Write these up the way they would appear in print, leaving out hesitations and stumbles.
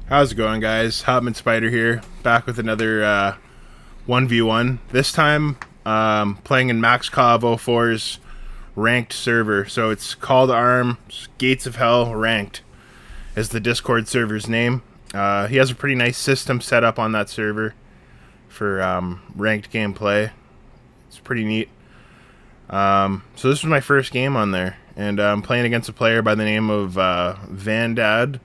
How's it going, guys? Hotman Spider here, back with another 1v1. This time, playing in Maxcov4's ranked server. So it's called Arms Gates of Hell Ranked is the Discord server's name. He has a pretty nice system set up on that server for ranked gameplay. It's pretty neat. So this was my first game on there, and I'm playing against a player by the name of VanDad.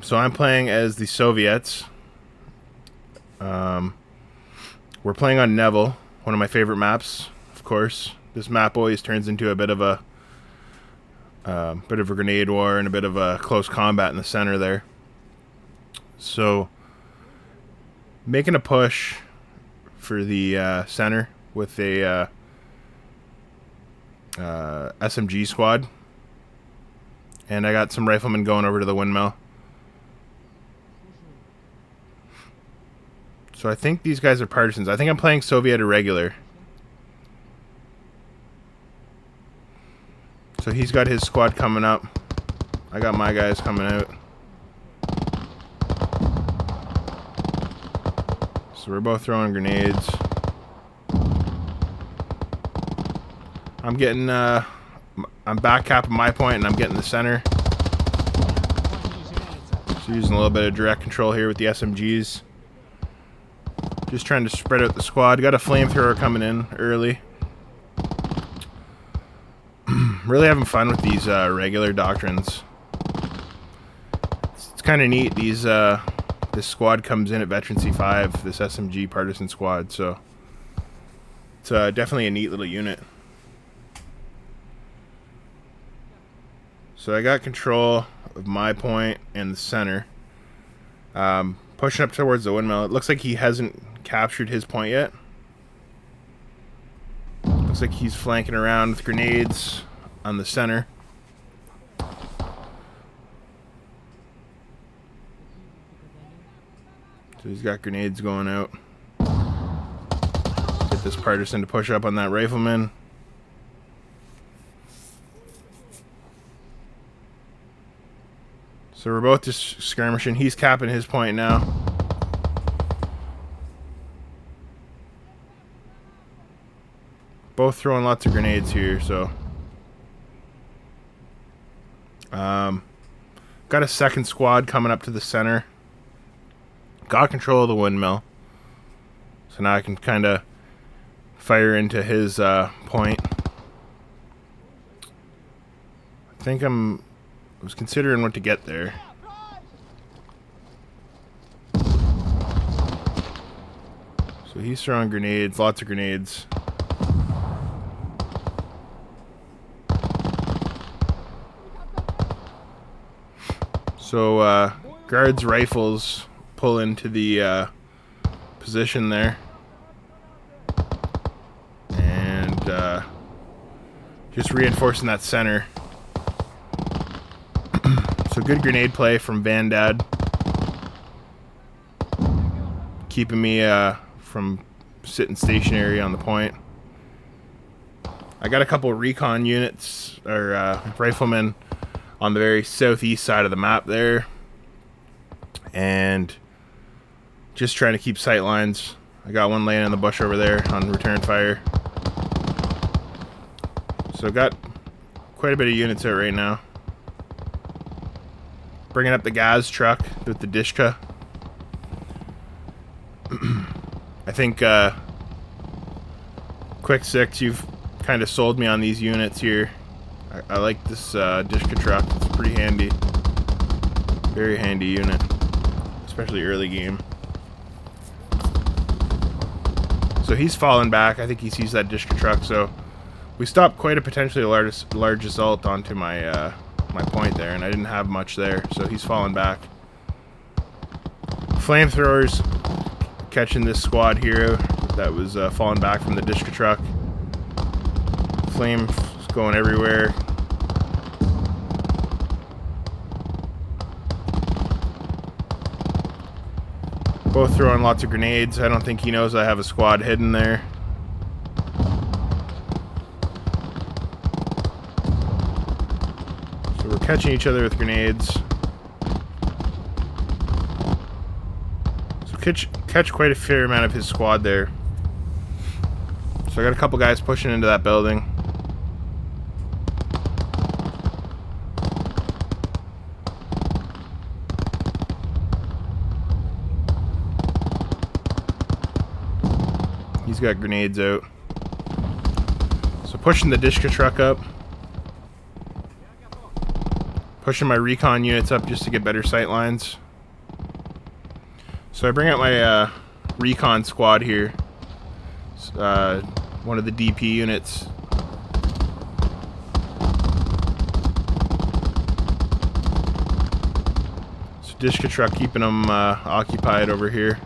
So I'm playing as the Soviets. We're playing on Nevel, one of my favorite maps, of course. This map always turns into a bit of a grenade war and a bit of a close combat in the center there. So making a push for the center with a SMG squad, and I got some riflemen going over to the windmill. So I think these guys are partisans. I think I'm playing Soviet irregular. So he's got his squad coming up. I got my guys coming out. So we're both throwing grenades. I'm getting, I'm back capping my point and I'm getting the center. So using a little bit of direct control here with the SMGs. Just trying to spread out the squad. Got a flamethrower coming in early. Really having fun with these regular doctrines. It's kind of neat. These this squad comes in at Veteran C5, this SMG partisan squad, so it's definitely a neat little unit. So I got control of my point and the center. Pushing up towards the windmill. It looks like he hasn't captured his point yet. Looks like he's flanking around with grenades on the center. So he's got grenades going out. Get this partisan to push up on that rifleman. So we're both just skirmishing. He's capping his point now. Both throwing lots of grenades here, so. Got a second squad coming up to the center. Got control of the windmill. So now I can kind of fire into his point. I think I was considering what to get there. So he's throwing grenades, lots of grenades. So guards' rifles pull into the position there. And just reinforcing that center. So good grenade play from VanDad, keeping me from sitting stationary on the point. I got a couple recon units, or riflemen, on the very southeast side of the map there, and just trying to keep sight lines. I got one laying in the bush over there on return fire. So got quite a bit of units out right now. Bringing up the gas truck with the Dishka. I think Quick 6, you've kind of sold me on these units here. I like this Dishka truck. It's pretty handy. Very handy unit, especially early game. So he's falling back. I think he sees that Dishka truck. So we stopped quite a potentially large assault onto my my point there, and I didn't have much there, so he's falling back. Flamethrowers catching this squad here that was falling back from the Dishka truck. Flames going everywhere. Both throwing lots of grenades. I don't think he knows I have a squad hidden there. So we're catching each other with grenades. catch quite a fair amount of his squad there. So I got a couple guys pushing into that building. He's got grenades out. So pushing the Dishka truck up. Pushing my recon units up just to get better sight lines. So I bring out my recon squad here. One of the DP units. So Dishka truck keeping him occupied over here.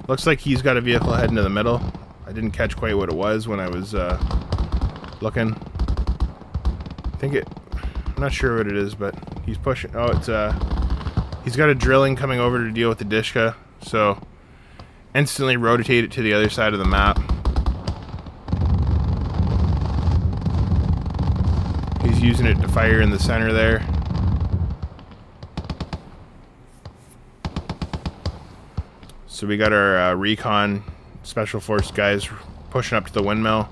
Looks like he's got a vehicle heading to the middle. I didn't catch quite what it was when I was looking. I'm not sure what it is, but he's pushing. Oh, it's he's got a drilling coming over to deal with the Dishka. So instantly rotate it to the other side of the map. He's using it to fire in the center there. So we got our recon special force guys pushing up to the windmill.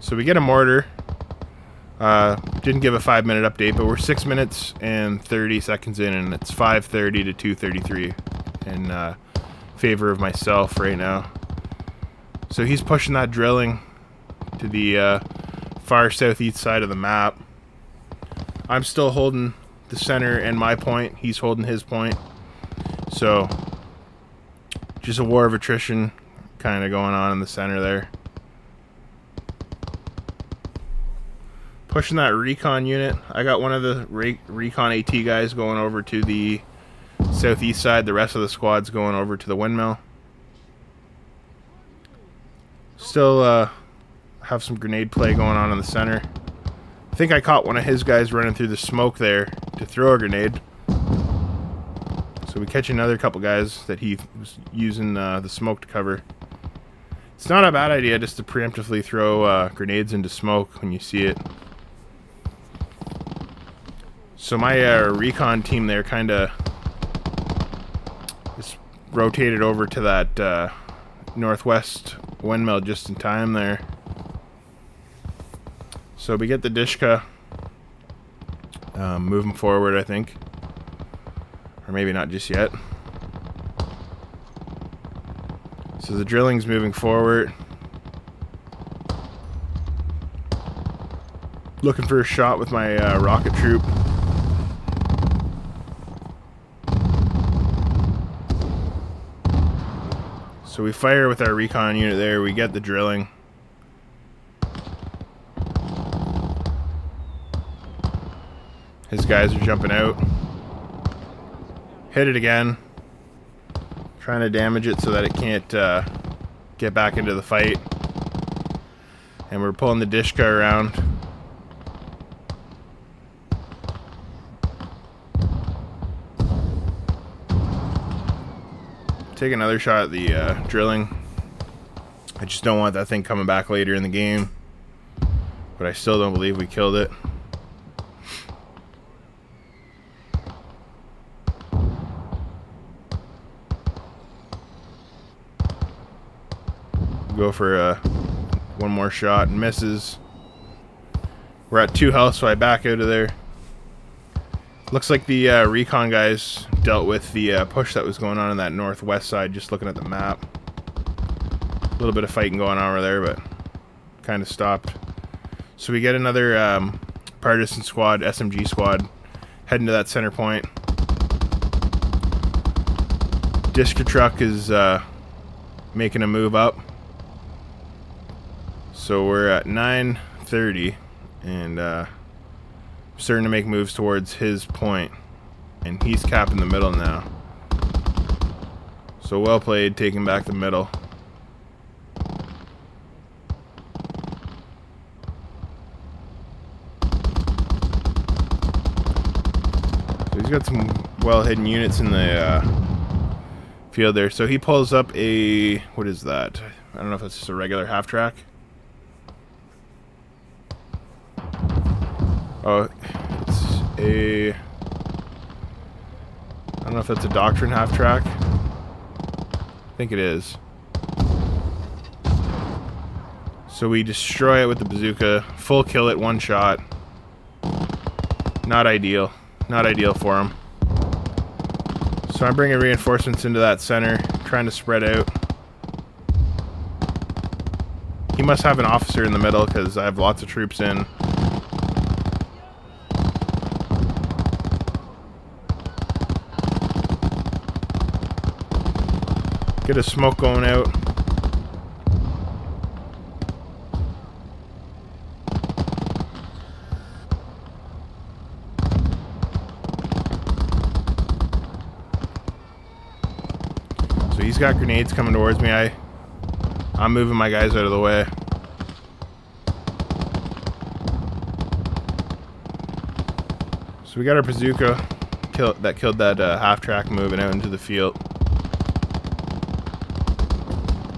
So we get a mortar. Didn't give a 5-minute update, but we're 6 minutes and 30 seconds in, and it's 5:30 to 2:33 in favor of myself right now. So he's pushing that drilling to the far southeast side of the map. I'm still holding the center and my point. He's holding his point. So just a war of attrition kind of going on in the center there. Pushing that recon unit. I got one of the recon AT guys going over to the southeast side. The rest of the squad's going over to the windmill. Still have some grenade play going on in the center. I think I caught one of his guys running through the smoke there to throw a grenade. So we catch another couple guys that he was using the smoke to cover. It's not a bad idea just to preemptively throw grenades into smoke when you see it. So my recon team there kind of just rotated over to that northwest windmill just in time there. So we get the Dishka moving forward, I think. Or maybe not just yet. So the drilling's moving forward. Looking for a shot with my rocket troop. So we fire with our recon unit there. We get the drilling. His guys are jumping out. Hit it again. Trying to damage it so that it can't get back into the fight. And we're pulling the Dishka around. Take another shot at the drilling. I just don't want that thing coming back later in the game. But I still don't believe we killed it. Go for one more shot and misses. We're at 2 health, so I back out of there. Looks like the recon guys dealt with the push that was going on that northwest side, just looking at the map. A little bit of fighting going on over there, but kind of stopped. So we get another partisan squad, SMG squad, heading to that center point. Dishka truck is making a move up. So we're at 9:30 and starting to make moves towards his point, and he's capping the middle now. So well played, taking back the middle. So he's got some well hidden units in the field there. So he pulls up a, what is that? I don't know if it's just a regular half track. Oh, it's a... I don't know if that's a Doctrine half-track. I think it is. So we destroy it with the bazooka. Full kill it, one shot. Not ideal. Not ideal for him. So I'm bringing reinforcements into that center, trying to spread out. He must have an officer in the middle because I have lots of troops in. Get a smoke going out. So he's got grenades coming towards me. I'm moving my guys out of the way. So we got our bazooka that killed that half-track moving out into the field.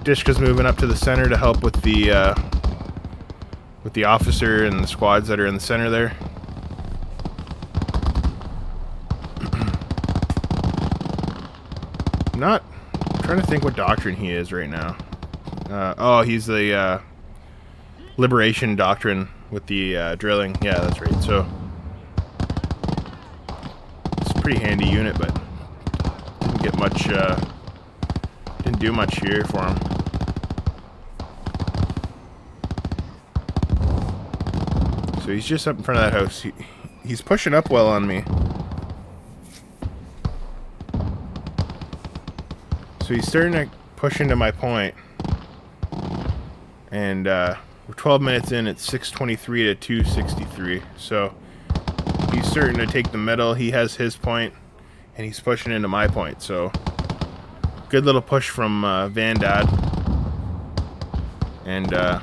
Dishka's moving up to the center to help with the officer and the squads that are in the center there. I'm trying to think what doctrine he is right now. Oh, he's the Liberation Doctrine with the drilling. Yeah, that's right. So it's a pretty handy unit, but didn't get much. Didn't do much here for him. So he's just up in front of that house. He's pushing up well on me. So he's starting to push into my point. And we're 12 minutes in at 623 to 263. So he's starting to take the middle. He has his point, and he's pushing into my point. So good little push from VanDad. And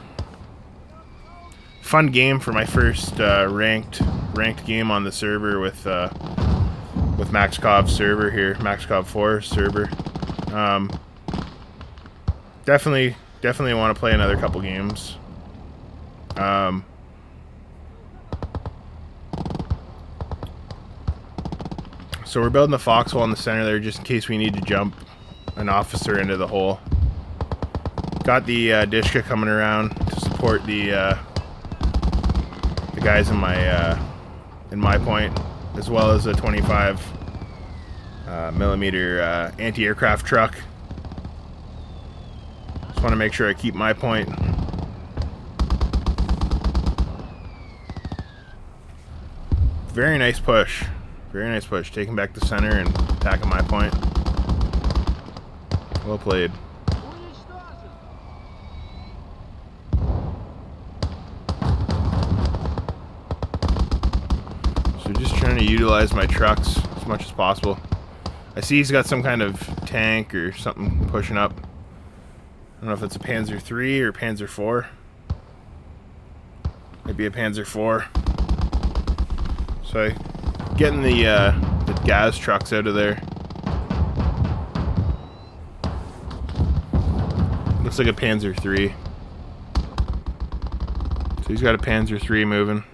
fun game for my first ranked game on the server with Maxcov server here, Maxcov4's server. Definitely want to play another couple games. So we're building the foxhole in the center there just in case we need to jump an officer into the hole. Got the Dishka coming around to support the guys in my point, as well as a 25 millimeter anti-aircraft truck. Just want to make sure I keep my point. Very nice push. Very nice push. Taking back the center and attacking my point. Well played. So just trying to utilize my trucks as much as possible. I see he's got some kind of tank or something pushing up. I don't know if it's a Panzer III or Panzer IV. Maybe a Panzer IV. So getting the gas trucks out of there. Looks like a Panzer III. So he's got a Panzer III moving.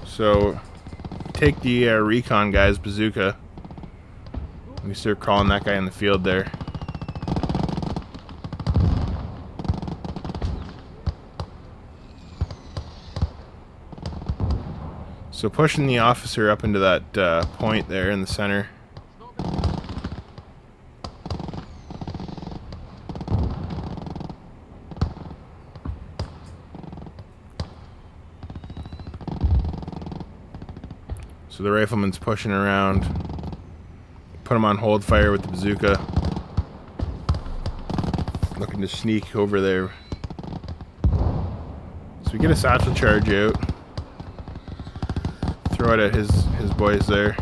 So take the recon guy's bazooka. We start crawling that guy in the field there. So pushing the officer up into that point there in the center. So the rifleman's pushing around. Put him on hold fire with the bazooka. Looking to sneak over there. So we get a satchel charge out. Throw it at his boys there.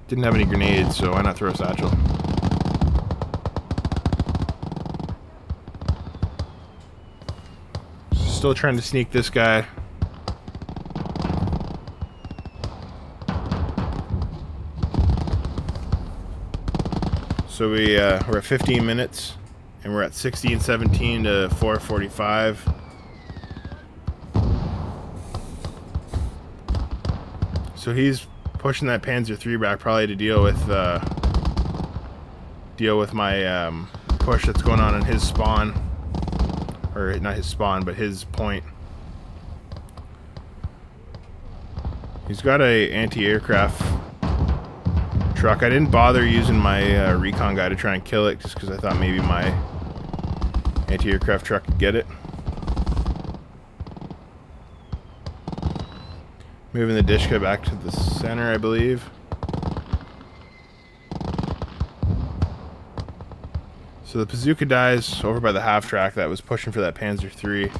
Didn't have any grenades, so why not throw a satchel? Still trying to sneak this guy. So we're at 15 minutes, and we're at 16-17 to 4:45. So he's pushing that Panzer III back, probably to deal with my push that's going on in his spawn, or not his spawn, but his point. He's got a anti-aircraft truck. I didn't bother using my recon guy to try and kill it, just because I thought maybe my anti-aircraft truck could get it. Moving the Dishka back to the center, I believe. So the bazooka dies over by the half track that was pushing for that Panzer III.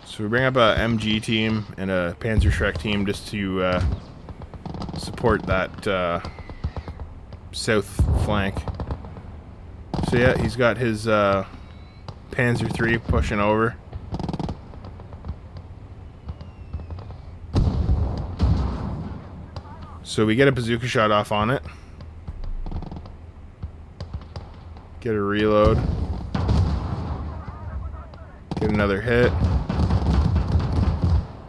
So we bring up a MG team and a Panzer Shrek team just to support that south flank. So yeah, he's got his Panzer III pushing over. So we get a bazooka shot off on it. Get a reload. Get another hit.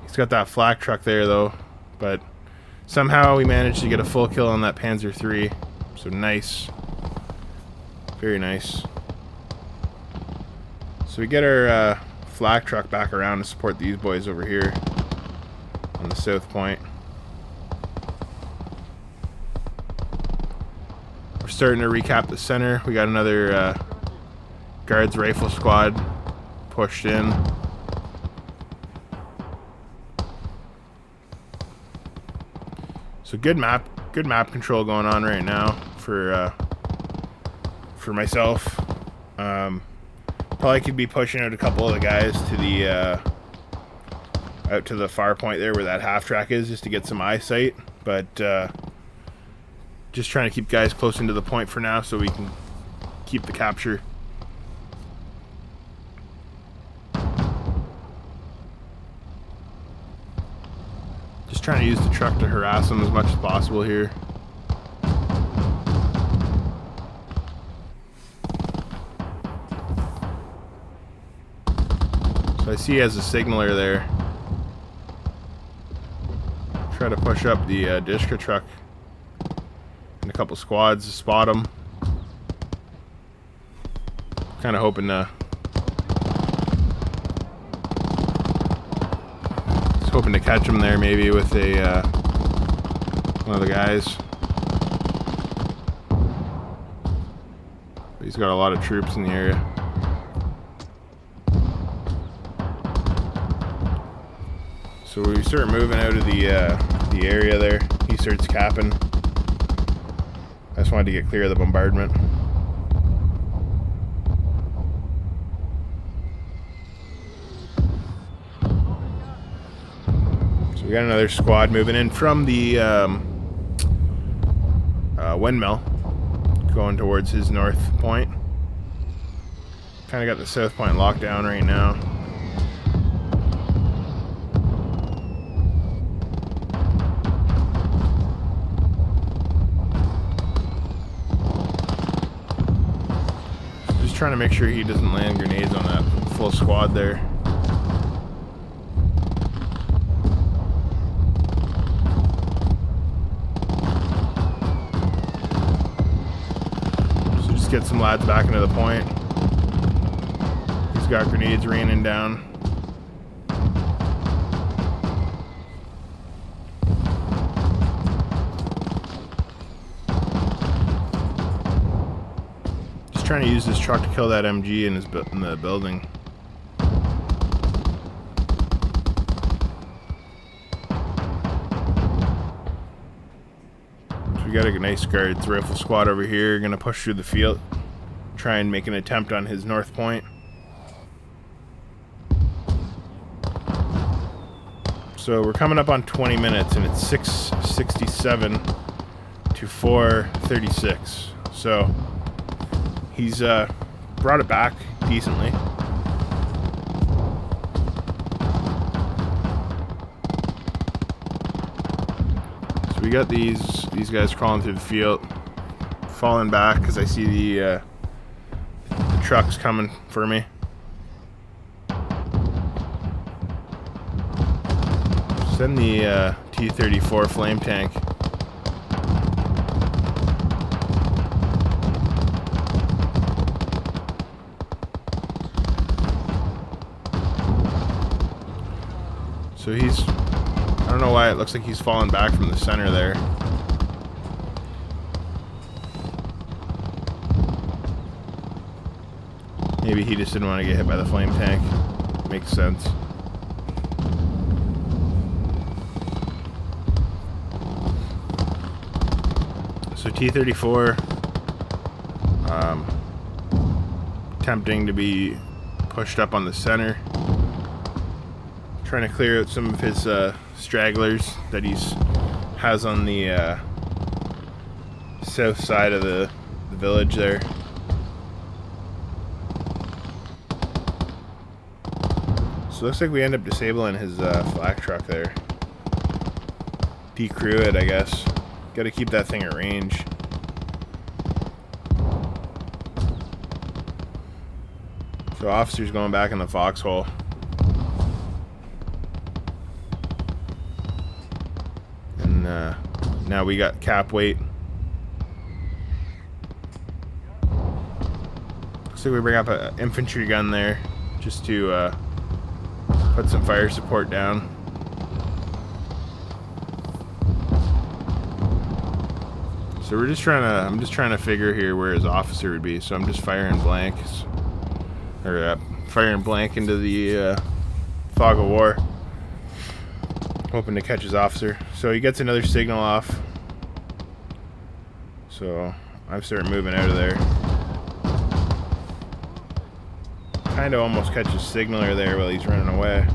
He's got that flak truck there though, but somehow we managed to get a full kill on that Panzer III. So nice. Very nice. So we get our flak truck back around to support these boys over here on the south point. Starting to recap the center. We got another guards rifle squad pushed in. So good map control going on right now for myself. Probably could be pushing out a couple of the guys to the out to the far point there where that half track is, just to get some eyesight, but just trying to keep guys close into the point for now so we can keep the capture. Just trying to use the truck to harass them as much as possible here. So I see he has a signaler there. Try to push up the Dishka truck. A couple squads to spot them. Kind of hoping to catch him there, maybe with a one of the guys. But he's got a lot of troops in the area. So we start moving out of the area there. He starts capping. I just wanted to get clear of the bombardment. So we got another squad moving in from the windmill, going towards his north point. Kind of got the south point locked down right now. Trying to make sure he doesn't land grenades on that full squad there. So just get some lads back into the point. He's got grenades raining down. Trying to use this truck to kill that MG in the building. So we got a nice guards rifle squad over here, gonna push through the field, try and make an attempt on his north point. So we're coming up on 20 minutes and it's 6:67 to 4:36. So he's brought it back decently. So we we got these guys crawling through the field, falling back because I see the trucks coming for me. Send the T-34 flame tank. So he's, I don't know why it looks like he's falling back from the center there. Maybe he just didn't want to get hit by the flame tank. Makes sense. So T-34, attempting to be pushed up on the center. Trying to clear out some of his stragglers that has on the south side of the village there. So it looks like we end up disabling his flak truck there. Decrew it, I guess. Got to keep that thing at range. So officer's going back in the foxhole. And now we got cap weight. Looks like we bring up an infantry gun there just to put some fire support down. So we're just I'm just trying to figure here where his officer would be. So I'm just firing blanks, or firing blank into the fog of war, hoping to catch his officer. So he gets another signal off. So I'm starting moving out of there. Kind of almost catch his signaler there while he's running away.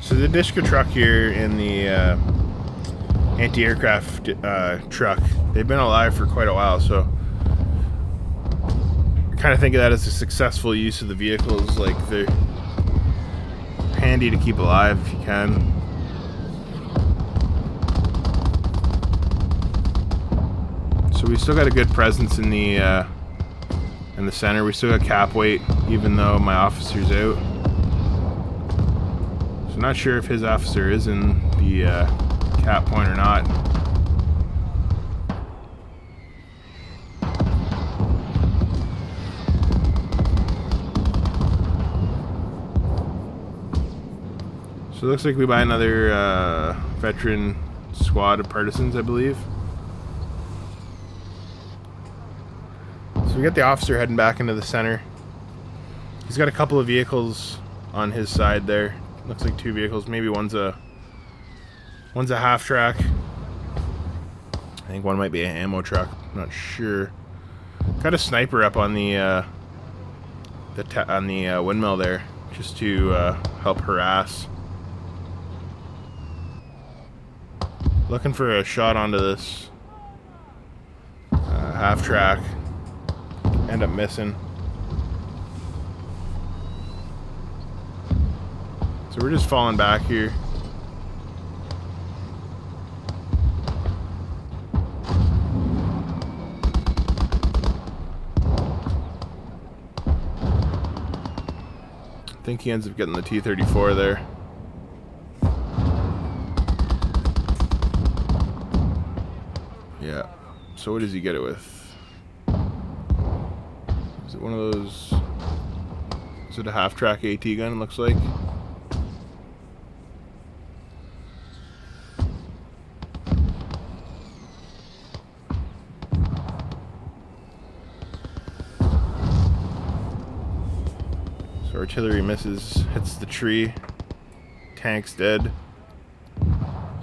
So the Dishka truck here and the anti-aircraft truck, they've been alive for quite a while, so I kind of think of that as a successful use of the vehicles. Like, they're handy to keep alive if you can. So we still got a good presence in the center. We still got cap weight, even though my officer's out. I'm not sure if his officer is in the cap point or not. So it looks like we buy another veteran squad of partisans, I believe. So we got the officer heading back into the center. He's got a couple of vehicles on his side there. Looks like two vehicles. Maybe one's a half track. I think one might be an ammo truck. I'm not sure. Got a sniper up on the windmill there, just to help harass. Looking for a shot onto this half track. End up missing. So we're just falling back here. I think he ends up getting the T-34 there. Yeah. So what does he get it with? Is it one of those? Is it a half-track AT gun, it looks like? Artillery misses, hits the tree, tank's dead.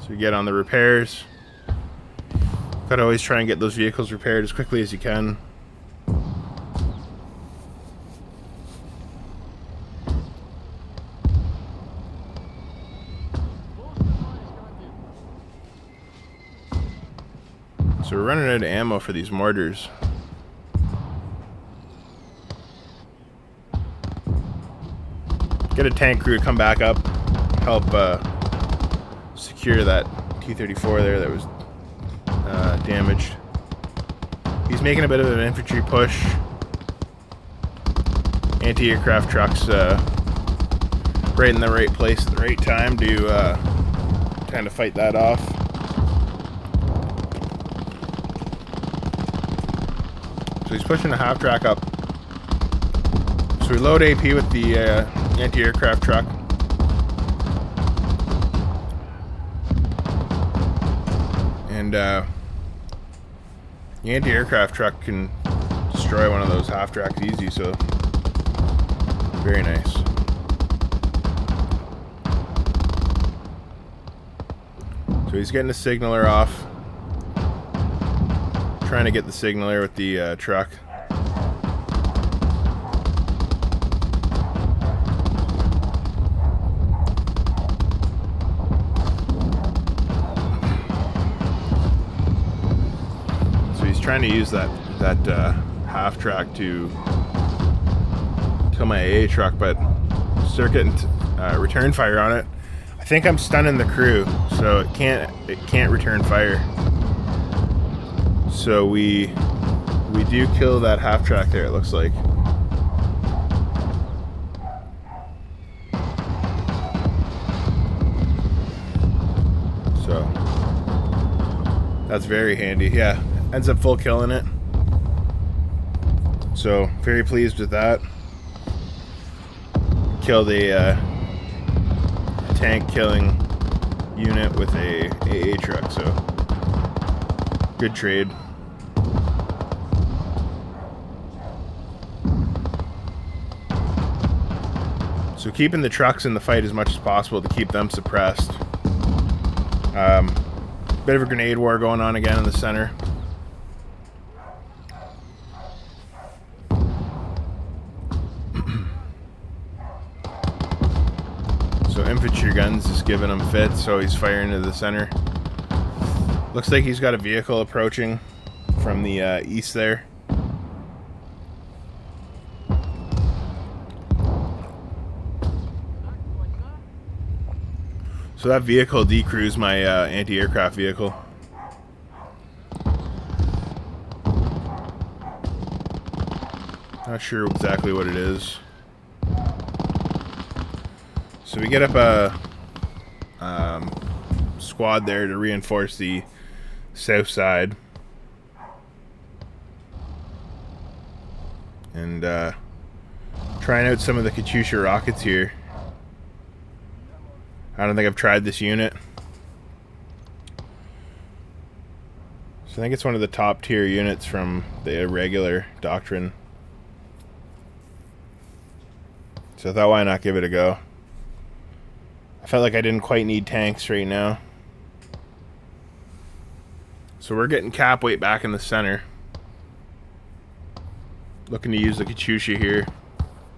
So we get on the repairs. Gotta always try and get those vehicles repaired as quickly as you can. So we're running out of ammo for these mortars. get a tank crew to come back up, help secure that T-34 there that was damaged. He's making a bit of an infantry push. Anti-aircraft trucks right in the right place at the right time to kind of fight that off. So he's pushing the half track up. So we load AP with the anti-aircraft truck. And the anti-aircraft truck can destroy one of those half tracks easy, so very nice. So he's getting the signaler off. Trying to get the signaler with the truck. So he's trying to use that half track to kill my AA truck, but start getting return fire on it. I think I'm stunning the crew, so it can't return fire. So we do kill that half track there, it looks like. So that's very handy. Yeah, ends up full killing it. So very pleased with that. Killed a tank killing unit with a AA truck, so good trade. So keeping the trucks in the fight as much as possible to keep them suppressed. Bit of a grenade war going on again in the center. So infantry guns is giving him fits, so he's firing to the center. Looks like he's got a vehicle approaching from the east there. So that vehicle decrews my anti-aircraft vehicle. Not sure exactly what it is. So we get up a squad there to reinforce the south side. And trying out some of the Katyusha rockets here. I don't think I've tried this unit. So I think it's one of the top tier units from the irregular doctrine. So I thought, why not give it a go? I felt like I didn't quite need tanks right now. So we're getting cap weight back in the center. Looking to use the Katyusha here.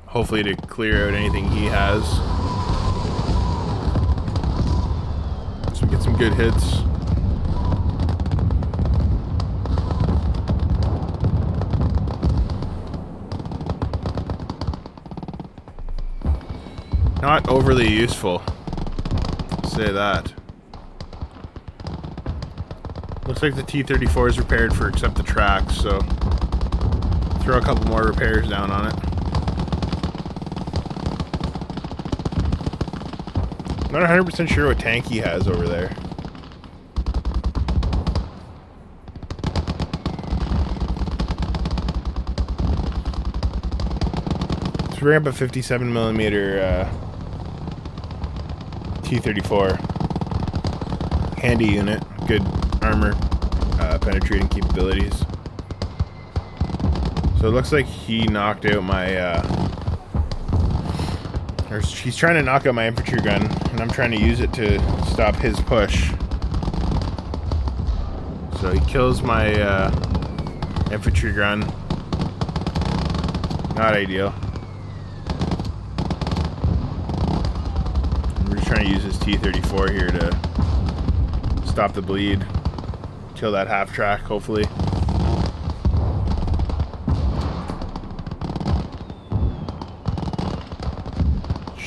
Hopefully to clear out anything he has. So we get some good hits. Not overly useful. Say that. Looks like the T-34 is repaired for except the tracks, so throw a couple more repairs down on it. Not 100% sure what tank he has over there. Let's bring up a 57mm T-34. Handy unit, good armor penetrating capabilities. So it looks like he knocked out my or he's trying to knock out my infantry gun, and I'm trying to use it to stop his push. So he kills my infantry gun. Not ideal. We're just trying to use his T-34 here to stop the bleed. Kill that half track, hopefully.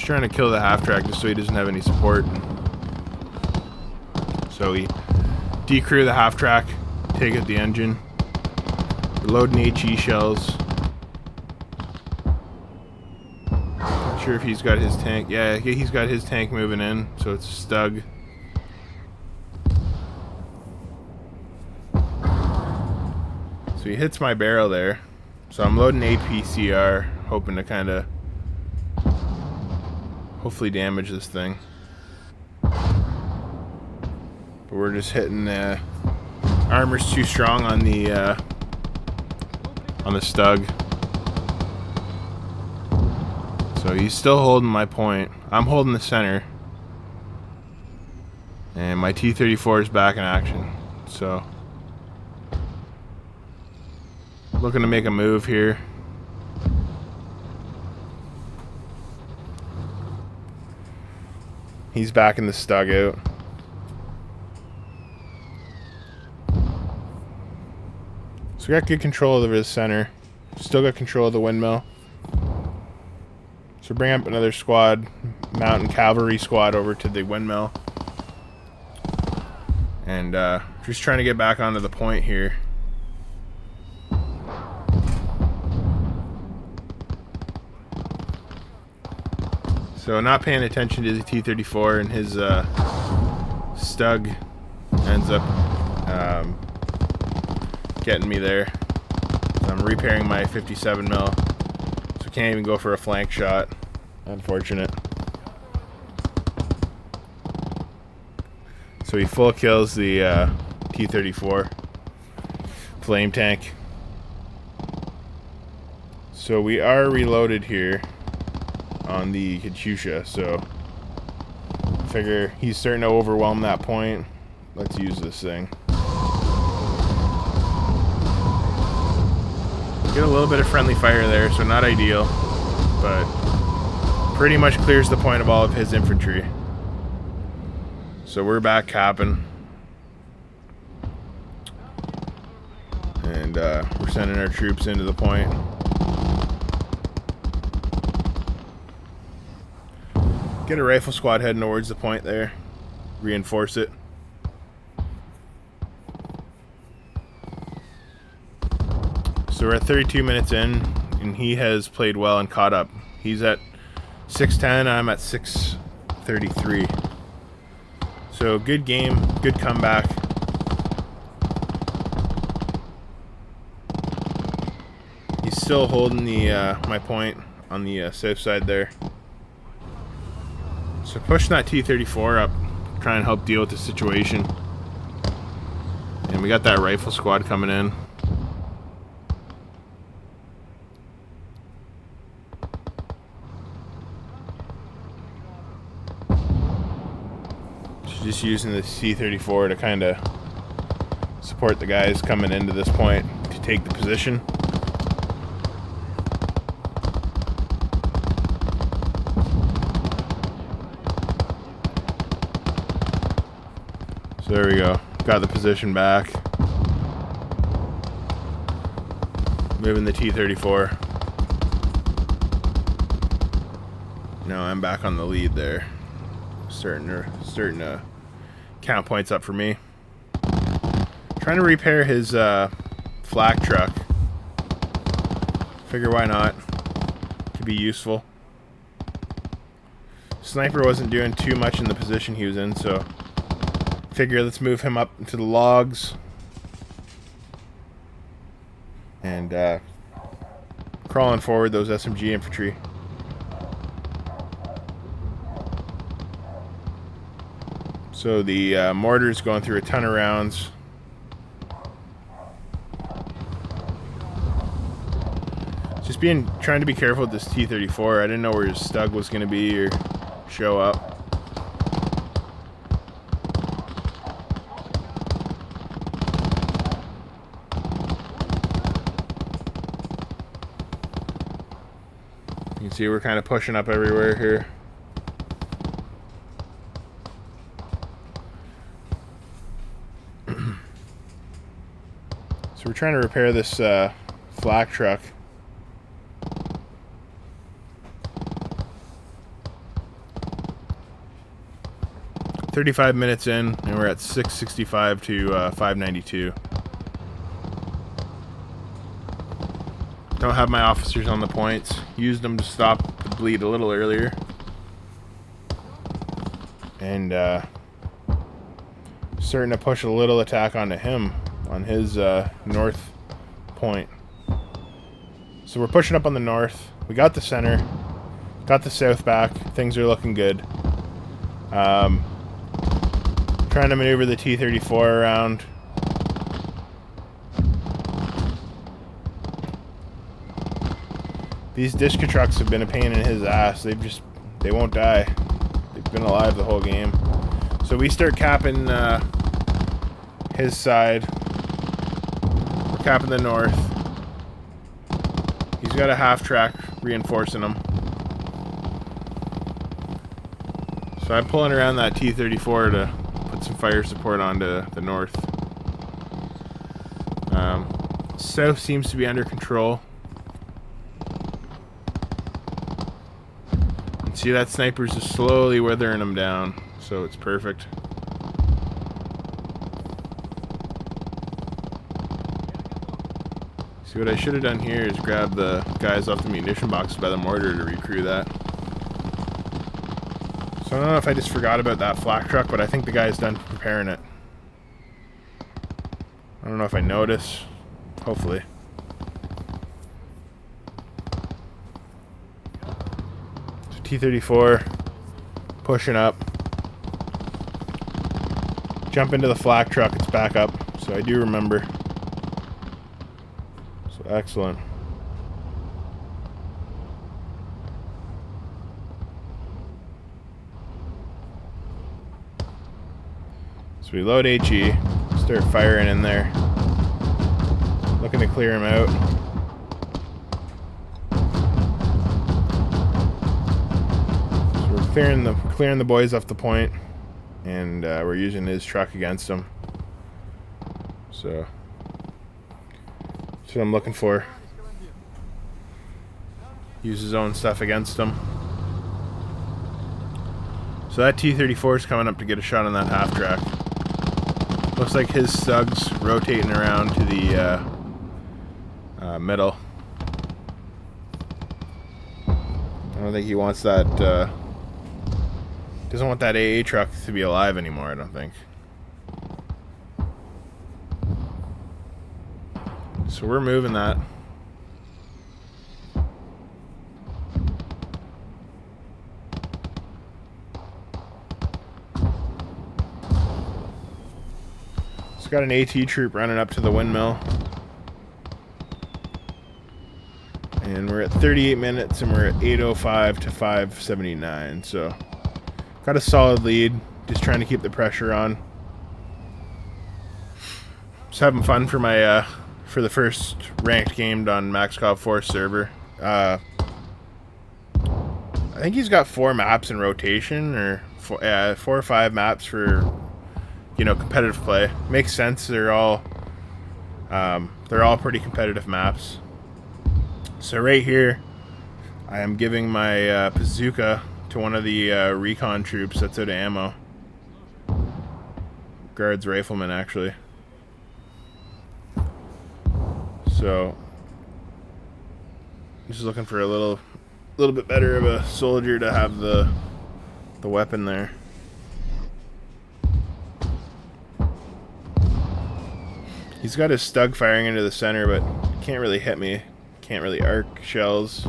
trying to kill the half-track just so he doesn't have any support. So we decrew the half-track, take out the engine, reloading HE shells. Not sure if he's got his tank. Yeah, he's got his tank moving in, so it's a Stug. So he hits my barrel there. So I'm loading APCR, hoping to kind of hopefully damage this thing. But we're just hitting the armor's too strong on the Stug. So he's still holding my point. I'm holding the center. And my T-34 is back in action. So looking to make a move here. He's backing the Stug out. So we got good control over the center. Still got control of the windmill. So bring up another squad, mountain cavalry squad over to the windmill. And just trying to get back onto the point here. So not paying attention to the T-34, and his Stug ends up getting me there. So I'm repairing my 57 mil, so can't even go for a flank shot. Unfortunate. So he full kills the T-34 flame tank. So we are reloaded here on the Katyusha, so figure he's starting to overwhelm that point. Let's use this thing. Get a little bit of friendly fire there, so not ideal, but pretty much clears the point of all of his infantry. So we're back capping, and we're sending our troops into the point. Get a rifle squad heading towards the point there. Reinforce it. So we're at 32 minutes in, and he has played well and caught up. He's at 610, I'm at 633. So good game, good comeback. He's still holding the my point on the south side there. So pushing that T-34 up, try and help deal with the situation. And we got that rifle squad coming in. So just using the T-34 to kind of support the guys coming into this point to take the position. So there we go. Got the position back. Moving the T-34. Now I'm back on the lead there. Starting to count points up for me. Trying to repair his flak truck. Figure why not. Could be useful. Sniper wasn't doing too much in the position he was in, so figure let's move him up into the logs and crawling forward those SMG infantry. So the mortar's going through a ton of rounds. Just trying to be careful with this T-34. I didn't know where his Stug was going to be or show up. You can see we're kind of pushing up everywhere here. So we're trying to repair this flak truck. 35 minutes in, and we're at 665 to 592. Don't have my officers on the points. Used them to stop the bleed a little earlier. And starting to push a little attack onto him on his north point. So we're pushing up on the north. We got the center. Got the south back. Things are looking good. Trying to maneuver the T-34 around. These Dishka trucks have been a pain in his ass. They won't die. They've been alive the whole game. So we start capping his side. We're capping the north. He's got a half track reinforcing him. So I'm pulling around that T-34 to put some fire support onto the north. South seems to be under control. And see, that sniper's just slowly withering him down, so it's perfect. See, what I should have done here is grab the guys off the munition box by the mortar to recrew that. So I don't know if I just forgot about that flak truck, but I think the guy's done preparing it. I don't know if I noticed. Hopefully. So T-34 pushing up. Jump into the flak truck, it's back up. So I do remember. So excellent. So we load HE, start firing in there. Looking to clear him out. So we're clearing the boys off the point, and we're using his truck against him. So that's what I'm looking for. Use his own stuff against him. So that T-34 is coming up to get a shot on that half track. Looks like his Stug's rotating around to the middle. I don't think he wants that. Doesn't want that AA truck to be alive anymore, I don't think. So we're moving that. Got an AT troop running up to the windmill. And we're at 38 minutes and we're at 8:05 to 5:79. So got a solid lead. Just trying to keep the pressure on. Just having fun for my for the first ranked game on Maxcov4's server. I think he's got 4 maps in rotation, or 4 or 5 maps for, you know, competitive play. Makes sense. They're all pretty competitive maps. So right here, I am giving my bazooka to one of the recon troops that's out of ammo. Guards rifleman, actually. So just looking for a little bit better of a soldier to have the weapon there. He's got his Stug firing into the center, but can't really hit me. Can't really arc shells.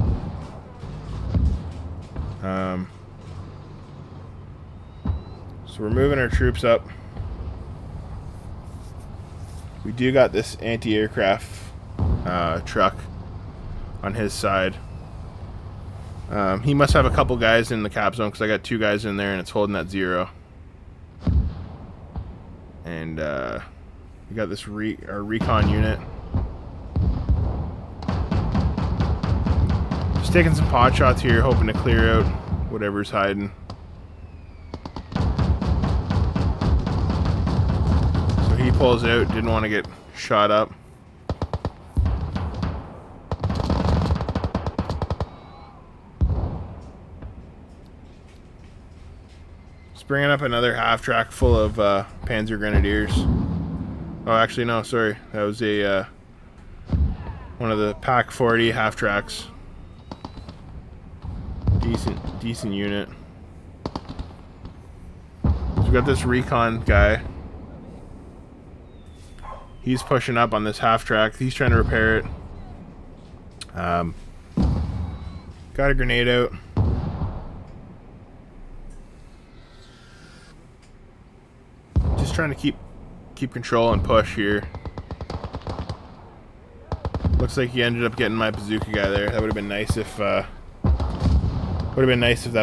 So we're moving our troops up. We do got this anti-aircraft truck on his side. He must have a couple guys in the cap zone, because I got 2 guys in there and it's holding at 0. And we got this our recon unit. Just taking some pot shots here, hoping to clear out whatever's hiding. So he pulls out, didn't want to get shot up. bringing up another half track full of Panzer Grenadiers. Oh, actually, no, sorry. That was a one of the Pack 40 half tracks. Decent unit. So we got this recon guy. He's pushing up on this half track. He's trying to repair it. Got a grenade out. Just trying to keep control and push here. Looks like he ended up getting my bazooka guy there. That would have been nice if that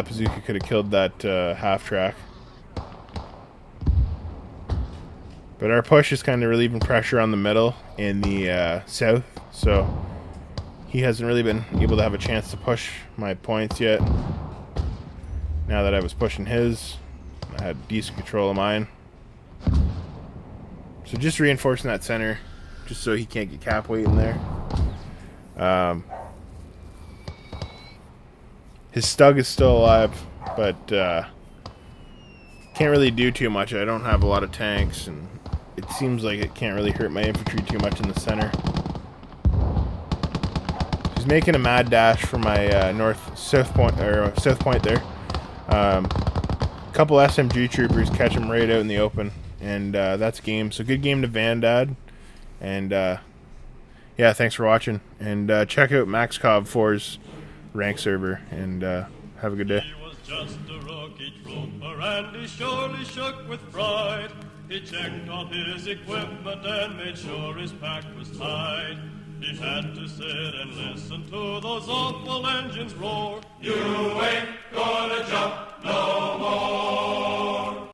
bazooka could have killed that half track. But our push is kind of relieving pressure on the middle in the south, so he hasn't really been able to have a chance to push my points yet. Now that I was pushing his, I had decent control of mine. So just reinforcing that center, just so he can't get cap weight in there. His Stug is still alive, but can't really do too much. I don't have a lot of tanks, and it seems like it can't really hurt my infantry too much in the center. He's making a mad dash for my south point there. Couple SMG troopers catch him right out in the open, and that's game. So good game to VanDad, and yeah, thanks for watching, and check out Maxcov4's rank server, and have a good day. He was just a rookie trooper, and he surely shook with pride. He checked all his equipment and made sure his pack was tied. He had to sit and listen to those awful engines roar.